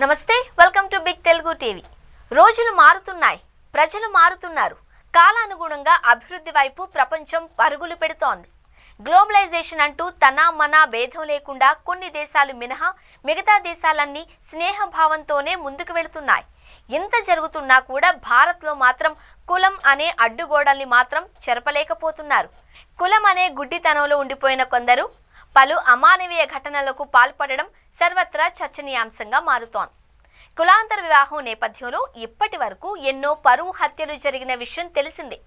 నమస్తే, welcome to big Telugu TV. రోజులు మారుతున్నాయి, ప్రజలు మారుతున్నారు. కాలానుగుణంగా అభివృద్ధి వైపు ప్రపంచం పరుగులు పెడుతోంది. గ్లోబలైజేషన్ అంటూ తన మన భేదం లేకుండా కొన్ని దేశాలు మినహా మిగతా దేశాలన్నీ స్నేహభావంతోనే ముందుకు వెళుతున్నాయి. ఇంత జరుగుతున్నా కూడా భారత్లో మాత్రం కులం అనే అడ్డుగోడల్ని మాత్రం చెరపలేకపోతున్నారు. కులం అనే గుడ్డితనంలో ఉండిపోయిన కొందరు పలు అమానవీయ ఘటనలకు పాల్పడడం సర్వత్రా చర్చనీయాంశంగా మారుతోంది. కులాంతర వివాహం నేపథ్యంలో ఇప్పటి వరకు ఎన్నో పరువు హత్యలు జరిగిన విషయం తెలిసిందే.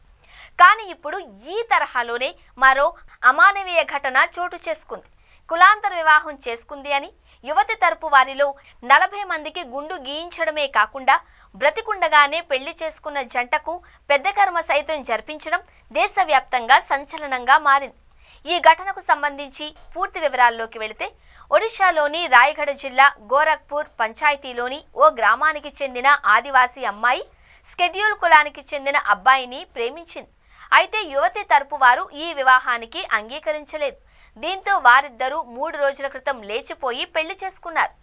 కానీ ఇప్పుడు ఈ తరహాలోనే మరో అమానవీయ ఘటన చోటు చేసుకుంది. కులాంతర వివాహం చేసుకుంది అని యువతి తరపు వారిలో 40 మందికి గుండు గీయించడమే కాకుండా బ్రతికుండగానే పెళ్లి చేసుకున్న జంటకు పెద్ద కర్మ సైతం జరిపించడం దేశవ్యాప్తంగా సంచలనంగా మారింది. ఈ ఘటనకు సంబంధించి పూర్తి వివరాల్లోకి వెళితే, ఒడిశాలోని రాయగఢ జిల్లా గోరఖ్పూర్ పంచాయతీలోని ఓ గ్రామానికి చెందిన ఆదివాసీ అమ్మాయి షెడ్యూల్ కులానికి చెందిన అబ్బాయిని ప్రేమించింది. అయితే యువతి తరపు వారు ఈ వివాహానికి అంగీకరించలేదు. దీంతో వారిద్దరూ 3 రోజుల క్రితం లేచిపోయి పెళ్లి చేసుకున్నారు.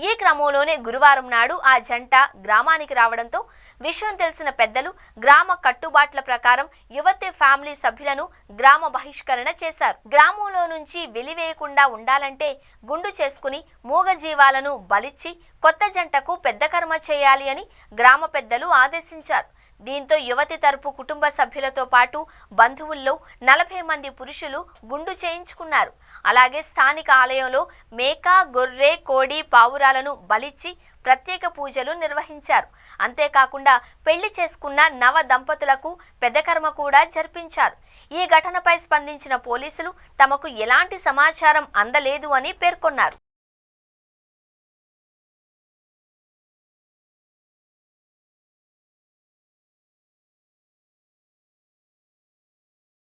ఈ క్రమంలోనే గురువారం నాడు ఆ జంట గ్రామానికి రావడంతో విషయం తెలిసిన పెద్దలు గ్రామ కట్టుబాట్ల ప్రకారం యువతి ఫ్యామిలీ సభ్యులను గ్రామ బహిష్కరణ చేశారు. గ్రామంలో నుంచి వెలివేయకుండా ఉండాలంటే గుండు చేసుకుని మూగజీవాలను బలిచ్చి కొత్త జంటకు పెద్ద కర్మ చేయాలి అని గ్రామ పెద్దలు ఆదేశించారు. దీంతో యువతి తరపు కుటుంబ సభ్యులతో పాటు బంధువుల్లో 40 మంది పురుషులు గుండు చేయించుకున్నారు. అలాగే స్థానిక ఆలయంలో మేక, గొర్రె, కోడి, పావురాలను బలిచ్చి ప్రత్యేక పూజలు నిర్వహించారు. అంతేకాకుండా పెళ్లి చేసుకున్న నవ దంపతులకు పెద్దకర్మ కూడా జరిపించారు. ఈ ఘటనపై స్పందించిన పోలీసులు తమకు ఎలాంటి సమాచారం అందలేదు అని పేర్కొన్నారు.